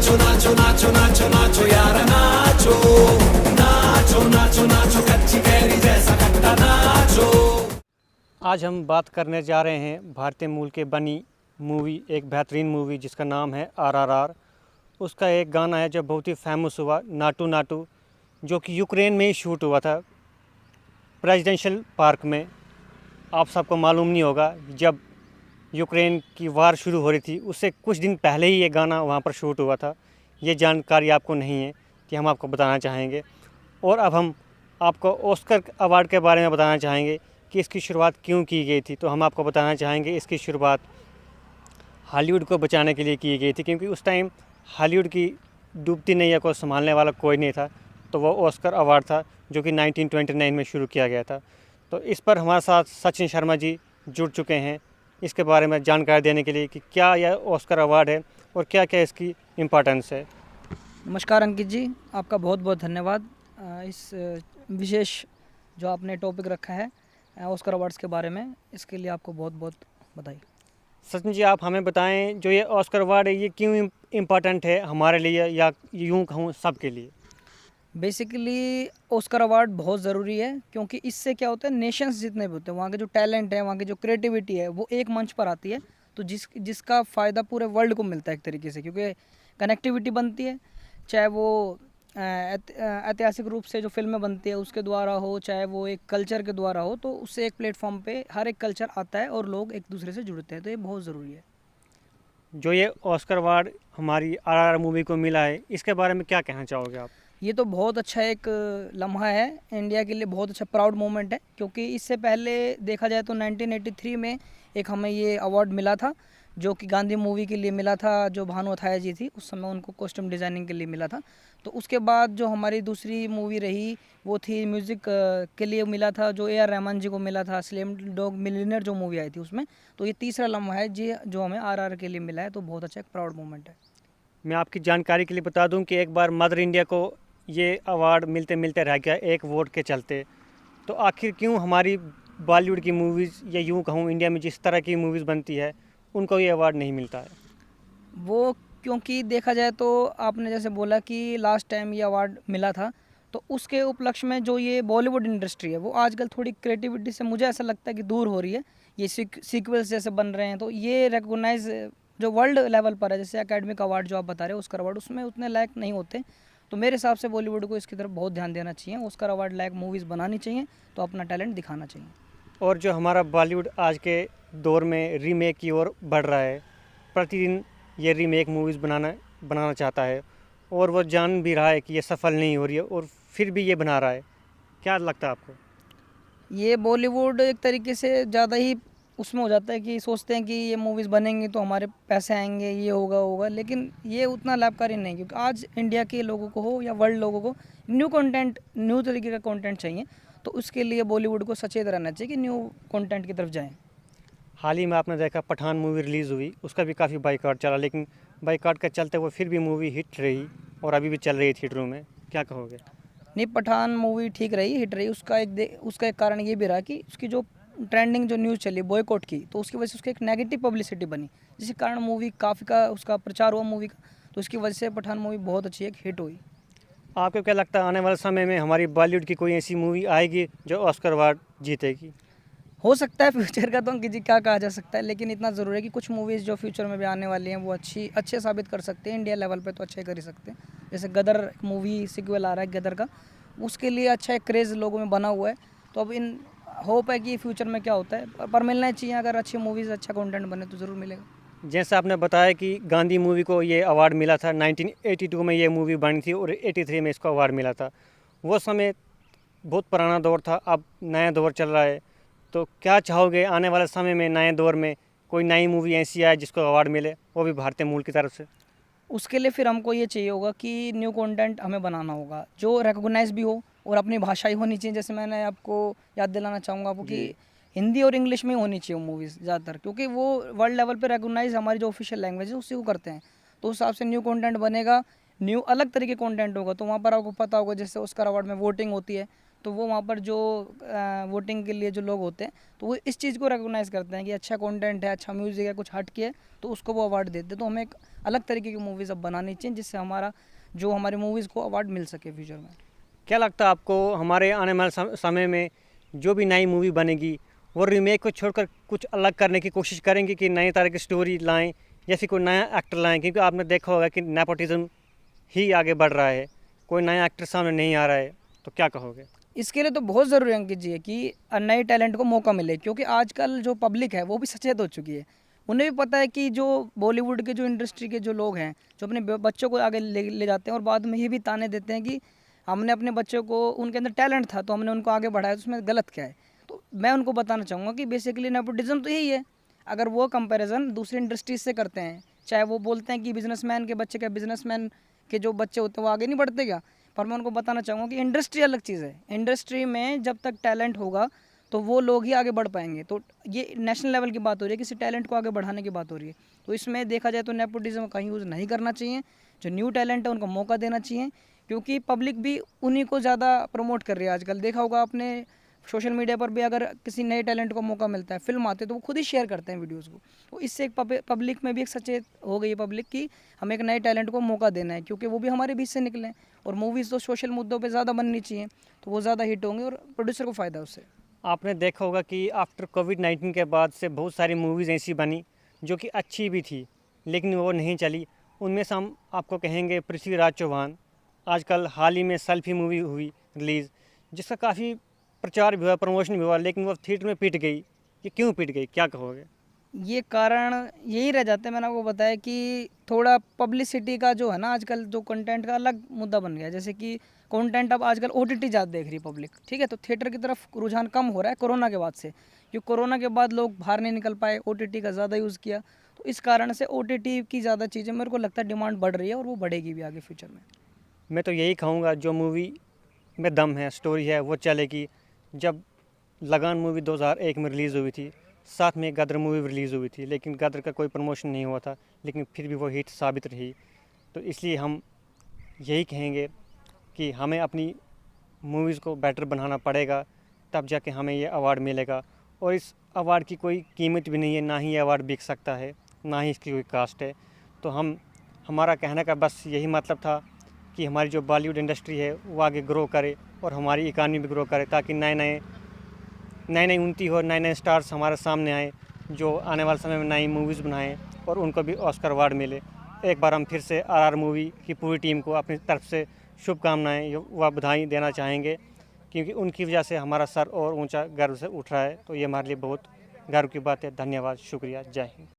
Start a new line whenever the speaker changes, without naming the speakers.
नाचो नाचो नाचो नाचो नाचो यार नाचो नाचो नाचो नाचो कच्ची कैरी जैसा खट्टा नाचो।
आज हम बात करने जा रहे हैं भारतीय मूल के बनी मूवी, एक बेहतरीन मूवी जिसका नाम है RRR। उसका एक गाना है जो बहुत ही फेमस हुआ, नाटू नाटू, जो कि यूक्रेन में ही शूट हुआ था, प्रेसिडेंशियल पार्क में। आप सबको मालूम नहीं होगा, जब यूक्रेन की वार शुरू हो रही थी उससे कुछ दिन पहले ही ये गाना वहाँ पर शूट हुआ था। ये जानकारी आपको नहीं है कि हम आपको बताना चाहेंगे। और अब हम आपको ऑस्कर अवार्ड के बारे में बताना चाहेंगे कि इसकी शुरुआत क्यों की गई थी। तो हम आपको बताना चाहेंगे इसकी शुरुआत हॉलीवुड को बचाने के लिए की गई थी, क्योंकि उस टाइम हॉलीवुड की डूबती नैया को संभालने वाला कोई नहीं था। तो वो ऑस्कर अवार्ड था जो कि 1929 में शुरू किया गया था। तो इस पर हमारे साथ सचिन शर्मा जी जुड़ चुके हैं इसके बारे में जानकारी देने के लिए कि क्या यह ऑस्कर अवार्ड है और क्या क्या इसकी इम्पोर्टेंस है।
नमस्कार अंकित जी, आपका बहुत बहुत धन्यवाद। इस विशेष जो आपने टॉपिक रखा है ऑस्कर अवार्ड्स के बारे में, इसके लिए आपको बहुत बहुत बधाई।
सचिन जी, आप हमें बताएं, जो ये ऑस्कर अवार्ड है ये क्यों इम्पोर्टेंट है हमारे लिए, या यूँ कहूँ सबके लिए।
बेसिकली ऑस्कर अवार्ड बहुत ज़रूरी है, क्योंकि इससे क्या होता है, नेशंस जितने भी होते हैं वहाँ के जो टैलेंट है, वहाँ की जो क्रिएटिविटी है, वो एक मंच पर आती है। तो जिसका फ़ायदा पूरे वर्ल्ड को मिलता है एक तरीके से, क्योंकि कनेक्टिविटी बनती है। चाहे वो ऐतिहासिक रूप से जो फिल्में बनती है उसके द्वारा हो, चाहे वो एक कल्चर के द्वारा हो, तो उससे एक प्लेटफॉर्म पे हर एक कल्चर आता है और लोग एक दूसरे से जुड़ते हैं। तो ये बहुत ज़रूरी है।
जो ये ऑस्कर अवार्ड हमारी RRR मूवी को मिला है, इसके बारे में क्या कहना चाहोगे आप।
ये तो बहुत अच्छा एक लम्हा है इंडिया के लिए, बहुत अच्छा प्राउड मोमेंट है। क्योंकि इससे पहले देखा जाए तो 1983 में एक हमें ये अवार्ड मिला था, जो कि गांधी मूवी के लिए मिला था, जो भानु अथाया जी थी उस समय, उनको कॉस्ट्यूम डिज़ाइनिंग के लिए मिला था। तो उसके बाद जो हमारी दूसरी मूवी रही वो थी म्यूज़िक के लिए मिला था, जो AR रहमान जी को मिला था, स्लैम डॉग मिलियनेयर जो मूवी आई थी उसमें। तो ये तीसरा लम्हा है जी जो हमें RRR के लिए मिला है। तो बहुत अच्छा एक प्राउड मोमेंट है।
मैं आपकी जानकारी के लिए बता दूं कि एक बार मदर इंडिया को ये अवार्ड मिलते मिलते रह गया एक वोट के चलते। तो आखिर क्यों हमारी बॉलीवुड की मूवीज़, या यूँ कहूँ इंडिया में जिस तरह की मूवीज़ बनती है, उनको ये अवार्ड नहीं मिलता है।
वो क्योंकि देखा जाए तो आपने जैसे बोला कि लास्ट टाइम ये अवार्ड मिला था, तो उसके उपलक्ष्य में जो ये बॉलीवुड इंडस्ट्री है वो आजकल थोड़ी क्रिएटिविटी से मुझे ऐसा लगता है कि दूर हो रही है। ये सीक्वल्स जैसे बन रहे हैं, तो ये रिकॉग्नाइज जो वर्ल्ड लेवल पर है, जैसे एकेडमिक अवार्ड जो आप बता रहे हो ऑस्कर अवार्ड, उसमें उतने लायक नहीं होते। तो मेरे हिसाब से बॉलीवुड को इसकी तरफ बहुत ध्यान देना चाहिए, ऑस्कर अवार्ड लायक मूवीज़ बनानी चाहिए, तो अपना टैलेंट दिखाना चाहिए।
और जो हमारा बॉलीवुड आज के दौर में रीमेक की ओर बढ़ रहा है, प्रतिदिन ये रीमेक मूवीज़ बनाना चाहता है, और वो जान भी रहा है कि ये सफल नहीं हो रही है, और फिर भी ये बना रहा है। क्या लगता है आपको।
ये बॉलीवुड एक तरीके से ज़्यादा ही उसमें हो जाता है कि सोचते हैं कि ये मूवीज़ बनेंगी तो हमारे पैसे आएंगे, ये होगा, लेकिन ये उतना लाभकारी नहीं। क्योंकि आज इंडिया के लोगों को हो या वर्ल्ड लोगों को न्यू कंटेंट, न्यू तरीके का कंटेंट चाहिए। तो उसके लिए बॉलीवुड को सचेत रहना चाहिए कि न्यू कंटेंट की तरफ जाएं।
हाल ही में आपने देखा पठान मूवी रिलीज़ हुई, उसका भी काफ़ी बाइकआउट चला, लेकिन बाइकआउट के चलते वो फिर भी मूवी हिट रही और अभी भी चल रही है थिएटरों में। क्या कहोगे।
नहीं, पठान मूवी ठीक रही, हिट रही। उसका एक कारण ये भी रहा कि उसकी जो ट्रेंडिंग जो न्यूज़ चली बॉयकॉट की, तो उसकी वजह से उसकी एक नेगेटिव पब्लिसिटी बनी, जिसके कारण मूवी काफ़ी का उसका प्रचार हुआ मूवी का। तो उसकी वजह से पठान मूवी बहुत अच्छी एक हिट हुई।
आपको क्या लगता है आने वाले समय में हमारी बॉलीवुड की कोई ऐसी मूवी आएगी जो ऑस्कर अवार्ड जीतेगी।
हो सकता है, फ्यूचर का तो किसी क्या कहा जा सकता है, लेकिन इतना ज़रूर है कि कुछ मूवीज़ जो फ्यूचर में भी आने वाली हैं वो अच्छे साबित कर सकते हैं। इंडिया लेवल पे तो अच्छे कर ही सकते हैं। जैसे गदर मूवी सीक्वल आ रहा है गदर का, उसके लिए अच्छा एक क्रेज़ लोगों में बना हुआ है। तो अब इन होप है कि फ्यूचर में क्या होता है, पर मिलना चाहिए। अगर अच्छी मूवीज़, अच्छा कंटेंट बने तो ज़रूर मिलेगा।
जैसे आपने बताया कि गांधी मूवी को ये अवार्ड मिला था, 1982 में ये मूवी बनी थी और 83 में इसको अवार्ड मिला था। वो समय बहुत पुराना दौर था, अब नया दौर चल रहा है। तो क्या चाहोगे आने वाले समय में नए दौर में कोई नई मूवी ऐसी आए जिसको अवार्ड मिले, वो भी भारतीय मूल की तरफ से।
उसके लिए फिर हमको ये चाहिए होगा कि न्यू कंटेंट हमें बनाना होगा जो रिकॉग्नाइज भी हो, और अपनी भाषा ही होनी चाहिए। जैसे मैंने आपको याद दिलाना चाहूँगा आपको कि हिंदी और इंग्लिश में होनी चाहिए मूवीज़ ज़्यादातर, क्योंकि वो वर्ल्ड लेवल पे रिकॉग्नाइज हमारी जो ऑफिशियल लैंग्वेज है उससे वो करते हैं। तो उस हिसाब से न्यू कंटेंट बनेगा, न्यू अलग तरह के कंटेंट होगा। तो वहाँ पर आपको पता होगा जैसे ऑस्कर अवार्ड में वोटिंग होती है, तो वो वहाँ पर जो वोटिंग के लिए जो लोग होते हैं तो वो इस चीज़ को रिकॉग्नाइज़ करते हैं कि अच्छा कंटेंट है, अच्छा म्यूज़िक है, कुछ हट के है, तो उसको वो अवार्ड देते हैं। तो हमें एक अलग तरीके की मूवीज़ अब बनानी चाहिए जिससे हमारी मूवीज़ को अवार्ड मिल सके फ्यूचर में।
क्या लगता है आपको हमारे आने वाले समय में जो भी नई मूवी बनेगी वो रीमेक को छोड़कर कुछ अलग करने की कोशिश करेंगे कि नई तरह की स्टोरी लाएं या फिर कोई नया एक्टर लाएं? क्योंकि आपने देखा होगा कि नेपोटिज्म ही आगे बढ़ रहा है, कोई नया एक्टर सामने नहीं आ रहा है, तो क्या कहोगे?
इसके लिए तो बहुत ज़रूरी है अंकित जी है कि नए टैलेंट को मौका मिले, क्योंकि आजकल जो पब्लिक है वो भी सचेत हो चुकी है। उन्हें भी पता है कि जो बॉलीवुड के जो इंडस्ट्री के जो लोग हैं जो अपने बच्चों को आगे ले जाते हैं और बाद में ये भी ताने देते हैं कि हमने अपने बच्चों को, उनके अंदर टैलेंट था तो हमने उनको आगे बढ़ाया, तो उसमें गलत क्या है। तो मैं उनको बताना चाहूँगा कि बेसिकली नेपोटिज्म तो यही है। अगर वो कंपैरिजन दूसरी इंडस्ट्रीज से करते हैं, चाहे वो बोलते हैं कि बिजनेसमैन के बच्चे क्या, बिजनेसमैन के जो बच्चे होते हैं वो आगे नहीं बढ़ते क्या, पर मैं उनको बताना चाहूँगा कि इंडस्ट्री अलग चीज़ है। इंडस्ट्री में जब तक टैलेंट होगा तो वो लोग ही आगे बढ़ पाएंगे। तो ये नेशनल लेवल की बात हो रही है, किसी टैलेंट को आगे बढ़ाने की बात हो रही है। तो इसमें देखा जाए तो नेपोटिज्म का यूज़ नहीं करना चाहिए। जो न्यू टैलेंट है उनको मौका देना चाहिए, क्योंकि पब्लिक भी उन्हीं को ज़्यादा प्रमोट कर रही है आजकल। देखा होगा आपने सोशल मीडिया पर भी, अगर किसी नए टैलेंट को मौका मिलता है, फिल्म आते तो वो खुद ही शेयर करते हैं वीडियोज़ को। तो इससे एक पब्लिक में भी एक सचेत हो गई है पब्लिक की हमें एक नए टैलेंट को मौका देना है, क्योंकि वो भी हमारे बीच से निकले। और मूवीज़ तो सोशल मुद्दों पे ज़्यादा बननी चाहिए, तो वो ज़्यादा हिट होंगे और प्रोड्यूसर को फ़ायदा है उससे।
आपने देखा होगा कि आफ्टर कोविड-19 के बाद से बहुत सारी मूवीज़ ऐसी बनी जो कि अच्छी भी थी लेकिन वो नहीं चली। उनमें से हम आपको कहेंगे पृथ्वीराज चौहान। आजकल हाल ही में सेल्फी मूवी हुई रिलीज़, जिसका काफ़ी प्रचार भी हुआ, प्रमोशन भी हुआ, लेकिन वो थिएटर में पिट गई। ये क्यों पिट गई, क्या कहोगे?
ये कारण यही रह जाते हैं, मैंने आपको बताया कि थोड़ा पब्लिसिटी का जो है ना, आजकल जो कंटेंट का अलग मुद्दा बन गया है। जैसे कि कंटेंट अब आजकल ओटीटी ज़्यादा देख रही है पब्लिक, ठीक है, तो थिएटर की तरफ रुझान कम हो रहा है कोरोना के बाद से, क्योंकि कोरोना के बाद लोग बाहर नहीं निकल पाए, ओटीटी का ज़्यादा यूज़ किया, तो इस कारण से ओटीटी की ज़्यादा चीज़ें मेरे को लगता है डिमांड बढ़ रही है और वो बढ़ेगी भी आगे फ्यूचर में।
मैं तो यही कहूँगा जो मूवी में दम है, स्टोरी है, वो चलेगी। जब लगान मूवी 2001 में रिलीज़ हुई थी, साथ में गदर मूवी भी रिलीज़ हुई थी, लेकिन गदर का कोई प्रमोशन नहीं हुआ था, लेकिन फिर भी वो हिट साबित रही। तो इसलिए हम यही कहेंगे कि हमें अपनी मूवीज़ को बेटर बनाना पड़ेगा, तब जाके हमें ये अवार्ड मिलेगा। और इस अवार्ड की कोई कीमत भी नहीं है, ना ही ये अवार्ड बिक सकता है, ना ही इसकी कोई कास्ट है। तो हमारा कहने का बस यही मतलब था कि हमारी जो बॉलीवुड इंडस्ट्री है वो आगे ग्रो करे और हमारी इकानमी भी ग्रो करे, ताकि नए उन्नति हो, नए स्टार्स हमारे सामने आए जो आने वाले समय में नई मूवीज़ बनाएं और उनको भी ऑस्कर अवार्ड मिले। एक बार हम फिर से आरआर मूवी की पूरी टीम को अपनी तरफ से शुभकामनाएं व बधाई देना चाहेंगे, क्योंकि उनकी वजह से हमारा सर और ऊंचा गर्व से उठ रहा है। तो ये हमारे लिए बहुत गर्व की बात है। धन्यवाद, शुक्रिया, जय हिंद।